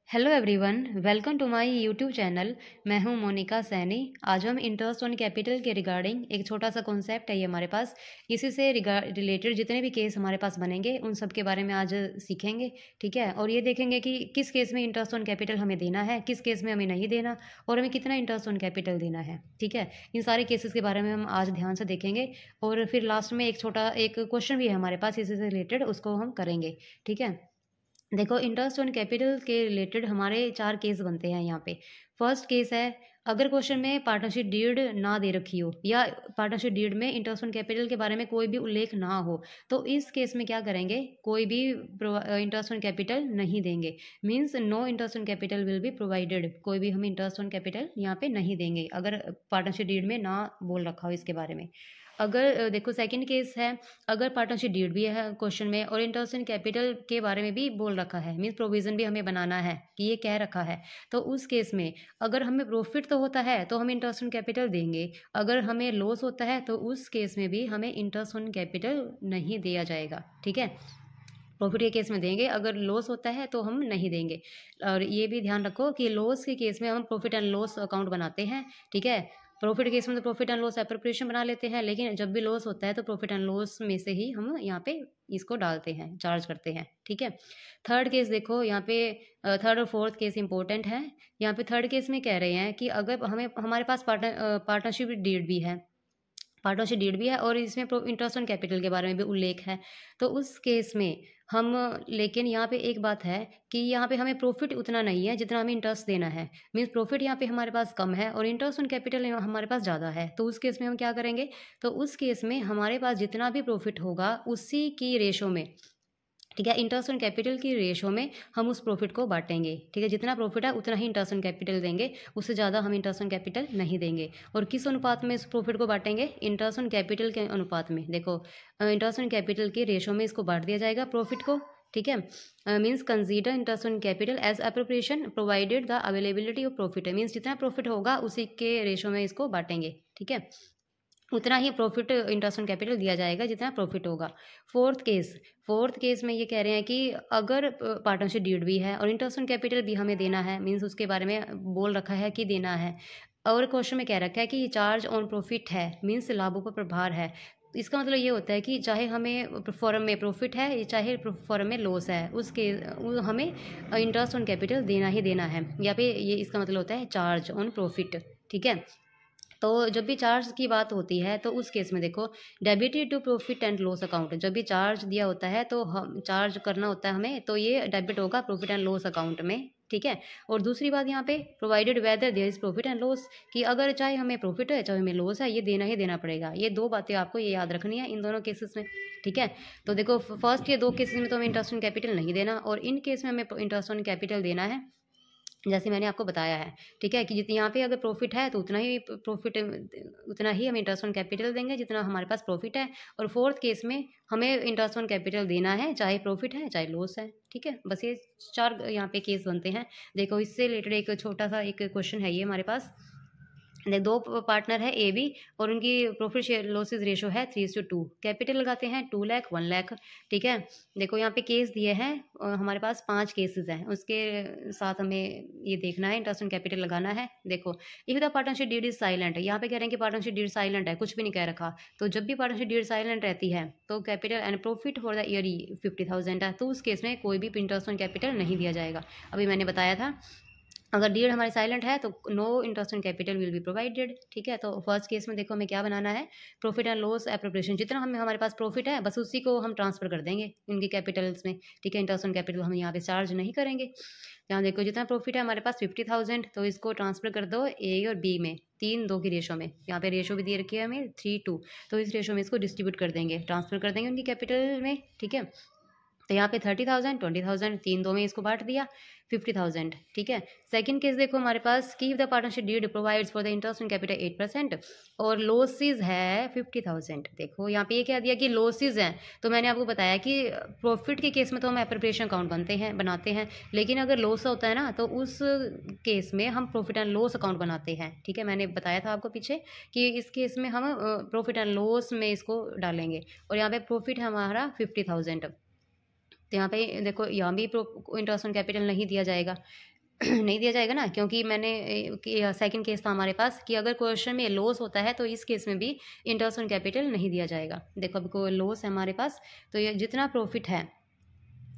Hello everyone, welcome to my YouTube channel. मैं हूं मोनिका सैनी। आज हम इंटरेस्ट ऑन कैपिटल के रिगार्डिंग एक छोटा सा कॉन्सेप्ट है ये हमारे पास, इसी से रिलेटेड जितने भी केस हमारे पास बनेंगे उन सब के बारे में आज सीखेंगे। ठीक है, और ये देखेंगे कि किस केस में इंटरेस्ट ऑन कैपिटल हमें देना है, किस केस में हमें नहीं देना और हमें कितना इंटरेस्ट ऑन कैपिटल देना है। ठीक है, इन सारे केसेस के बारे में हम आज ध्यान से देखेंगे और फिर लास्ट में एक छोटा एक क्वेश्चन भी है हमारे पास इसी से रिलेटेड, उसको हम करेंगे। ठीक है, देखो इंटरेस्ट ऑन कैपिटल के रिलेटेड हमारे 4 केस बनते हैं यहाँ पे। फर्स्ट केस है, अगर क्वेश्चन में पार्टनरशिप डीड ना दे रखी हो या पार्टनरशिप डीड में इंटरेस्ट ऑन कैपिटल के बारे में कोई भी उल्लेख ना हो, तो इस केस में क्या करेंगे, कोई भी इंटरेस्ट ऑन कैपिटल नहीं देंगे। Means no interest on capital will be provided, कोई भी हम इंटरेस्ट ऑन कैपिटल यहाँ पे नहीं देंगे अगर पार्टनरशिप डीड में ना बोल रखा हो इसके बारे में। अगर देखो सेकंड केस है, अगर पार्टनरशिप डीड भी है क्वेश्चन में और इंटरेस्ट इन कैपिटल के बारे में भी बोल रखा है, मीन्स प्रोविजन भी हमें बनाना है कि ये कह रखा है, तो उस केस में अगर हमें प्रॉफिट तो होता है तो हम इंटरेस्ट ऑन कैपिटल देंगे, अगर हमें लॉस होता है तो उस केस में भी हमें इंटरेस्ट ऑन कैपिटल नहीं दिया जाएगा। ठीक है, प्रॉफिट के केस में देंगे, अगर लॉस होता है तो हम नहीं देंगे। और ये भी ध्यान रखो कि लॉस के केस में हम प्रॉफिट एंड लॉस अकाउंट बनाते हैं। ठीक है, प्रॉफिट के केस में तो प्रॉफिट एंड लॉस एप्रोप्रिएशन बना लेते हैं, लेकिन जब भी लॉस होता है तो प्रॉफिट एंड लॉस में से ही हम यहाँ पे इसको डालते हैं, चार्ज करते हैं। ठीक है, थर्ड केस देखो यहाँ पे, थर्ड और फोर्थ केस इंपॉर्टेंट है। यहाँ पे थर्ड केस में कह रहे हैं कि अगर हमें हमारे पास पार्टनरशिप डीड भी है, पार्टनरशिप डीड भी है और इसमें इंटरेस्ट ऑन कैपिटल के बारे में भी उल्लेख है, तो उस केस में हम, लेकिन यहाँ पे एक बात है कि यहाँ पे हमें प्रॉफिट उतना नहीं है जितना हमें इंटरेस्ट देना है। मीन्स प्रॉफिट यहाँ पे हमारे पास कम है और इंटरेस्ट ऑन कैपिटल हमारे पास ज़्यादा है, तो उस केस में हम क्या करेंगे, तो उस केस में हमारे पास जितना भी प्रॉफिट होगा उसी की रेशो में, ठीक है, इंटरेस्ट ऑन कैपिटल की रेशो में हम उस प्रॉफिट को बांटेंगे। ठीक है, जितना प्रॉफिट है उतना ही इंटरेस्ट ऑन कैपिटल देंगे, उससे ज़्यादा हम इंटरेस्ट ऑन कैपिटल नहीं देंगे। और किस अनुपात में इस प्रॉफिट को बांटेंगे, इंटरेस्ट ऑन कैपिटल के अनुपात में। देखो इंटरेस्ट ऑन कैपिटल के रेशो में इसको बांट दिया जाएगा प्रॉफिट को। ठीक है, means consider interest on capital as appropriation provided the availability of profit, means जितना प्रॉफिट होगा उसी के रेशो में इसको बांटेंगे। ठीक है, उतना ही प्रॉफिट इंटरेस्ट ऑन कैपिटल दिया जाएगा जितना प्रॉफिट होगा। फोर्थ केस में ये कह रहे हैं कि अगर पार्टनरशिप डीड भी है और इंटरेस्ट ऑन कैपिटल भी हमें देना है, मीन्स उसके बारे में बोल रखा है कि देना है, और क्वेश्चन में कह रखा है कि चार्ज ऑन प्रॉफिट है, मीन्स लाभों पर प्रभार है। इसका मतलब ये होता है कि चाहे हमें फॉर्म में प्रॉफिट है चाहे फॉर्म में लॉस है, उसके हमें इंटरेस्ट ऑन कैपिटल देना ही देना है। यहाँ पे ये इसका मतलब होता है चार्ज ऑन प्रॉफिट। ठीक है, तो जब भी चार्ज की बात होती है तो उस केस में देखो, debited to profit and loss account, जब भी चार्ज दिया होता है तो हम चार्ज करना होता है हमें, तो ये डेबिट होगा प्रॉफिट एंड लॉस अकाउंट में। ठीक है, और दूसरी बात यहाँ पे, provided whether there is profit and loss, कि अगर चाहे हमें प्रॉफिट है चाहे हमें लॉस है, ये देना ही देना पड़ेगा। ये दो बातें आपको ये याद रखनी है इन दोनों केसेस में। ठीक है, तो देखो फर्स्ट के दो केसेस में तो हमें इंटरेस्ट ऑन कैपिटल नहीं देना और इन केस में हमें इंटरेस्ट ऑन कैपिटल देना है, जैसे मैंने आपको बताया है। ठीक है, कि जितनी यहाँ पे अगर प्रॉफिट है तो उतना ही प्रॉफिट, उतना ही हम इंटरेस्ट ऑन कैपिटल देंगे जितना हमारे पास प्रॉफिट है, और फोर्थ केस में हमें इंटरेस्ट ऑन कैपिटल देना है चाहे प्रॉफिट है चाहे लॉस है। ठीक है, बस ये 4 यहाँ पे केस बनते हैं। देखो इससे रिलेटेड एक छोटा सा एक क्वेश्चन है ये हमारे पास। दो पार्टनर है ए बी और उनकी प्रॉफिट शेयर लॉसेज रेशो है 3:2, कैपिटल लगाते हैं 2 लाख 1 लाख। ठीक है, देखो यहाँ पे केस दिए हैं हमारे पास 5 केसेस हैं, उसके साथ हमें ये देखना है, इंटरेस्ट ऑन कैपिटल लगाना है। देखो if the partnership deed is silent, यहाँ पे कह रहे हैं कि पार्टनरशिप डीड साइलेंट है, कुछ भी नहीं कह रखा, तो जब भी पार्टनरशिप डीड साइलेंट रहती है तो capital and profit for the year 50,000 है, तो उस केस में कोई भी इंटरेस्ट ऑन कैपिटल नहीं दिया जाएगा। अभी मैंने बताया था अगर डीड हमारी साइलेंट है तो no interest on capital will be provided. ठीक है, तो फर्स्ट केस में देखो हमें क्या बनाना है, प्रॉफिट एंड लॉस एप्रोप्रिएशन, जितना हमें हमारे पास प्रॉफिट है बस उसी को हम ट्रांसफर कर देंगे इनकी कैपिटल्स में। ठीक है, इंटरेस्ट ऑन कैपिटल हम यहाँ पे चार्ज नहीं करेंगे। यहाँ देखो जितना प्रॉफिट है हमारे पास 50,000, तो इसको ट्रांसफर कर दो ए और बी में, 3:2 की रेशो में। यहाँ पे रेशो भी दे रखी है हमें 3:2, तो इस रेशो में इसको डिस्ट्रीब्यूट कर देंगे, ट्रांसफर कर देंगे उनकी कैपिटल में। ठीक है, तो यहाँ पे 30,000 20,000 3:2 में इसको बांट दिया 50,000। ठीक है, सेकंड केस देखो हमारे पास, keep the partnership deed provides for the interest on capital 8% और लॉसेज है 50,000। देखो यहाँ पे ये क्या दिया कि लॉसेज हैं, तो मैंने आपको बताया कि प्रॉफिट के केस में तो हम एप्रोप्रिएशन अकाउंट बनाते हैं, लेकिन अगर लॉस होता है ना तो उस केस में हम प्रॉफिट एंड लॉस अकाउंट बनाते हैं। ठीक है, मैंने बताया था आपको पीछे कि इस केस में हम प्रॉफिट एंड लॉस में इसको डालेंगे, और यहाँ पे प्रॉफिट है हमारा 50,000, तो यहाँ पे देखो यहाँ भी इंटरेस्ट ऑन कैपिटल नहीं दिया जाएगा। नहीं दिया जाएगा ना, क्योंकि मैंने सेकंड केस था हमारे पास कि अगर क्वेश्चन में लॉस होता है तो इस केस में भी इंटरेस्ट ऑन कैपिटल नहीं दिया जाएगा। देखो अभी कोई लॉस है हमारे पास, तो ये जितना प्रॉफिट है,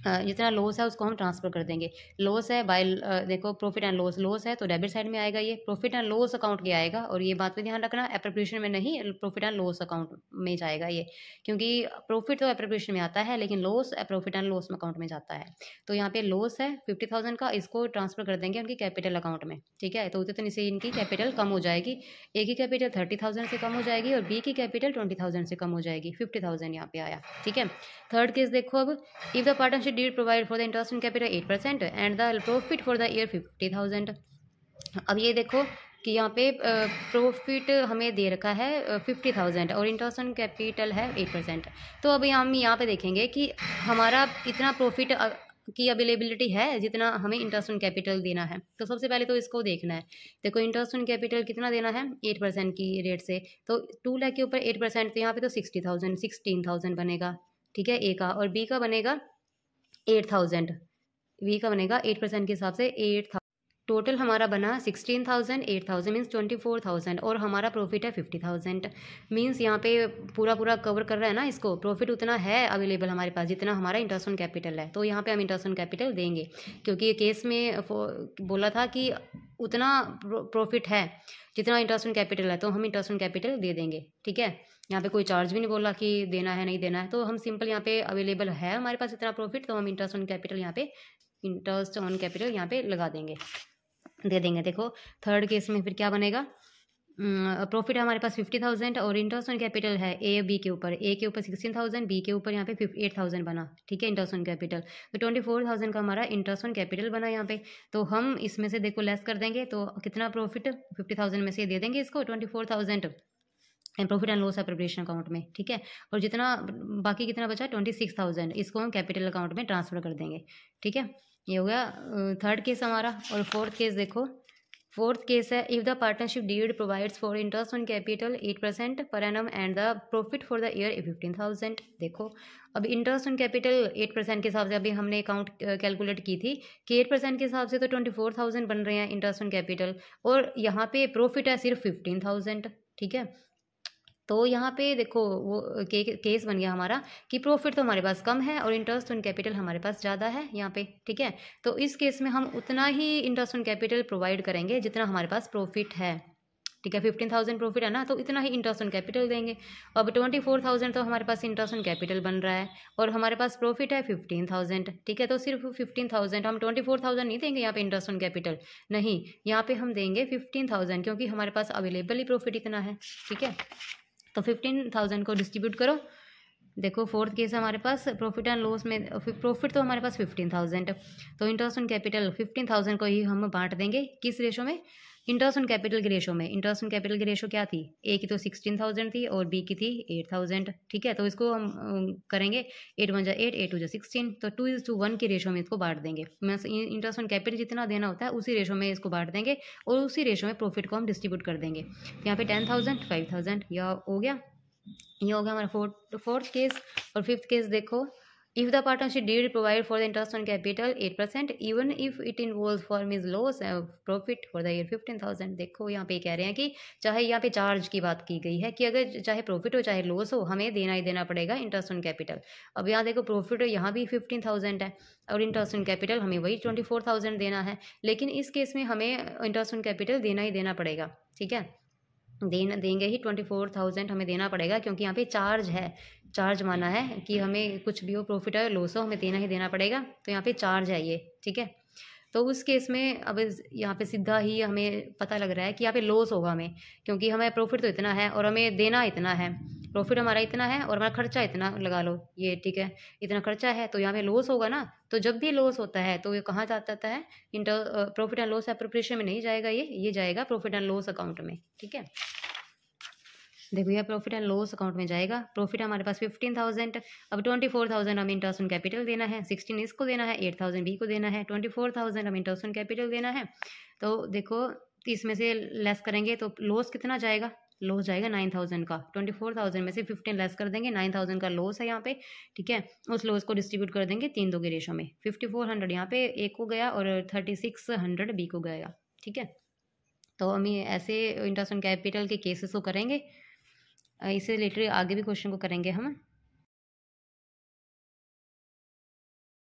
जितना लॉस है उसको हम ट्रांसफ़र कर देंगे। लॉस है बाय देखो प्रॉफिट एंड लॉस, लॉस है तो डेबिट साइड में आएगा, ये प्रॉफिट एंड लॉस अकाउंट के आएगा। और ये बात पे ध्यान रखना, एप्रोप्रिएशन में नहीं, प्रॉफिट एंड लॉस अकाउंट में जाएगा ये, क्योंकि प्रॉफिट तो एप्रोप्रिएशन में आता है लेकिन loss profit and loss account में जाता है। तो यहाँ पे लॉस है 50,000 का, इसको ट्रांसफ़र कर देंगे उनकी कैपिटल अकाउंट में, ठीक है। तो उतनी से इनकी कैपिटल कम हो जाएगी, ए की कैपिटल 30,000 से कम हो जाएगी और बी की कैपिटल 20,000 से कम हो जाएगी। 50,000 यहाँ पे आया, ठीक है। थर्ड केस देखो अब, if the partnership did provide for the interest in capital 8% and the profit for the year 50,000। अब ये देखो कि यहाँ पे प्रॉफिट हमें दे रखा है 50,000 और इंटरेस्ट ऑन कैपिटल है 8%। तो अब हम यहाँ पे देखेंगे कि हमारा इतना प्रॉफिट की अवेलेबिलिटी है जितना हमें इंटरेस्ट ऑन कैपिटल देना है। तो सबसे पहले तो इसको देखना है। देखो इंटरेस्ट ऑन कैपिटल कितना देना है 8% की रेट से, तो 2 लाख के ऊपर 8%, तो यहाँ पे तो 60,000 16,000 बनेगा, ठीक है, ए का। और बी का बनेगा 8,000, बी का बनेगा 8% के हिसाब से 8,000। टोटल हमारा बना 16,000, 8,000 मीन्स 24,000 और हमारा प्रॉफिट है 50,000। मीन्स यहाँ पे पूरा पूरा कवर कर रहा है ना इसको, प्रॉफिट उतना है अवेलेबल हमारे पास जितना हमारा इंटरेस्ट ऑन कैपिटल है। तो यहाँ पे हम इंटरेस्ट ऑन कैपिटल देंगे, क्योंकि ये केस में बोला था कि उतना प्रॉफिट है जितना इंटरेस्ट ऑन कैपिटल है, तो हम इंटरेस्ट ऑन कैपिटल दे देंगे, ठीक है। यहाँ पे कोई चार्ज भी नहीं बोला कि देना है नहीं देना है, तो हम सिंपल यहाँ पे अवेलेबल है हमारे पास इतना प्रॉफिट, तो हम इंटरेस्ट ऑन कैपिटल यहाँ पे इंटरेस्ट ऑन कैपिटल यहाँ पे लगा देंगे, दे देंगे। देखो थर्ड केस में फिर क्या बनेगा, प्रॉफिट है हमारे पास 50,000 और इंटरेस्ट ऑन कैपिटल है ए बी के ऊपर, ए के ऊपर 16,000, बी के ऊपर यहाँ पे 8,000 बना, ठीक है, इंटरेस्ट ऑन कैपिटल। तो 24,000 का हमारा इंटरेस्ट ऑन कैपिटल बना यहाँ पे। तो हम इसमें से देखो लेस कर देंगे, तो कितना प्रॉफिट 50,000 में से दे देंगे इसको 24,000 profit and loss appropriation account में, ठीक है। और जितना बाकी कितना बचा 26,000, इसको हम कैपिटल अकाउंट में ट्रांसफ़र कर देंगे, ठीक है। ये हो गया थर्ड केस हमारा। और फोर्थ केस देखो, फोर्थ केस है, if the partnership deed provides for interest on capital 8% per annum and the profit for the year 15,000। देखो अब इंटरेस्ट ऑन कैपिटल 8% के हिसाब से अभी हमने अकाउंट कैलकुलेट की थी कि 8% के हिसाब से तो 24,000 बन रहे हैं इंटरेस्ट ऑन कैपिटल, और यहाँ पे प्रॉफिट है सिर्फ 15,000, ठीक है। तो यहाँ पे देखो वो केस बन गया हमारा कि प्रॉफिट तो हमारे पास कम है और इंटरेस्ट ऑन कैपिटल हमारे पास ज़्यादा है यहाँ पे, ठीक है। तो इस केस में हम उतना ही इंटरेस्ट ऑन कैपिटल प्रोवाइड करेंगे जितना हमारे पास प्रॉफिट है, ठीक है। 15,000 प्रॉफिट है ना, तो इतना ही इंटरेस्ट ऑन कैपिटल देंगे। अब 24,000 तो हमारे पास इंटरेस्ट ऑन कैपिटल बन रहा है और हमारे पास प्रॉफिट है 15,000, ठीक है। तो सिर्फ 15,000, हम 24,000 नहीं देंगे यहाँ पे इंटरेस्ट ऑन कैपिटल, नहीं, यहाँ पे हम देंगे 15,000, क्योंकि हमारे पास अवेलेबल ही प्रॉफिट इतना है, ठीक है। तो 15,000 को डिस्ट्रीब्यूट करो। देखो फोर्थ केस हमारे पास प्रॉफिट एंड लॉस में प्रॉफिट तो हमारे पास 15,000, तो इंटरेस्ट ऑन कैपिटल 15,000 को ही हम बांट देंगे किस रेशो में, इंटरेस्ट ऑन कैपिटल की रेशो में। इंटरेस्ट ऑन कैपिटल की रेशो क्या थी, ए की तो 16,000 थी और बी की थी 8,000, ठीक है। तो इसको हम करेंगे 8 1 जा 8, 8 2 जा 16, तो 2:1 की रेशो में इसको बांट देंगे। मीन्स इंटरेस्ट ऑन कैपिटल जितना देना होता है उसी रेशो में इसको बांट देंगे और उसी रेशो में प्रॉफिट को हम डिस्ट्रीब्यूट कर देंगे। यहाँ पे 10,000 5,000 यह हो गया, ये हो गया हमारा फोर्थ केस। और फिफ्थ केस देखो, if the partnership deed provide for the interest on capital 8% even if it involve form is loss profit for the year 15,000। देखो यहाँ पे कह रहे हैं कि चाहे यहाँ पे चार्ज की बात की गई है कि अगर चाहे प्रॉफिट हो चाहे लॉस हो हमें देना ही देना पड़ेगा इंटरेस्ट ऑन कैपिटल। अब यहाँ देखो प्रॉफिट यहाँ भी 15,000 है और इंटरेस्ट ऑन कैपिटल हमें वही 24,000 देना है, लेकिन इस केस में हमें इंटरेस्ट ऑन कैपिटल देना ही देना पड़ेगा, ठीक है। देंगे ही 24,000 हमें देना पड़ेगा, क्योंकि यहाँ पे चार्ज है, चार्ज माना है कि हमें कुछ भी हो प्रॉफिट है लॉस हो हमें देना ही देना पड़ेगा, तो यहाँ पे चार्ज है ये, ठीक है। तो उस केस में अब यहाँ पे सीधा ही हमें पता लग रहा है कि यहाँ पे लॉस होगा हमें, क्योंकि हमें प्रॉफिट तो इतना है और हमें देना इतना है, प्रॉफिट हमारा इतना है और हमारा खर्चा इतना लगा लो ये, ठीक है, इतना खर्चा है, तो यहाँ पे लॉस होगा ना। तो जब भी लॉस होता है तो ये कहाँ जाता है, प्रॉफिट एंड लॉस एप्रोप्रिएशन में नहीं जाएगा, ये जाएगा प्रॉफिट एंड लॉस अकाउंट में, ठीक है। देखो यह प्रॉफिट एंड लॉस अकाउंट में जाएगा। प्रॉफिट हमारे पास 15,000, अब 24,000 हमें इंटरेस्ट ऑन कैपिटल देना है, 16 इसको देना है, 8,000 बी को देना है, 24,000 हमें इंटरेस्ट ऑन कैपिटल देना है। तो देखो इसमें से लेस करेंगे तो लॉस कितना जाएगा, लॉस जाएगा 9000 का। 24,000 में से 15 लेस कर देंगे, 9000 का लॉस है यहाँ पे, ठीक है। उस लॉस को डिस्ट्रीब्यूट कर देंगे 3-2 के रेशो में। 5400 यहाँ पे ए को गया और 3600 बी को गया, ठीक है। तो हम ये ऐसे इंटरेस्ट ऑन कैपिटल के केसेस को करेंगे, इससे रिलेटेड आगे भी क्वेश्चन को करेंगे हम।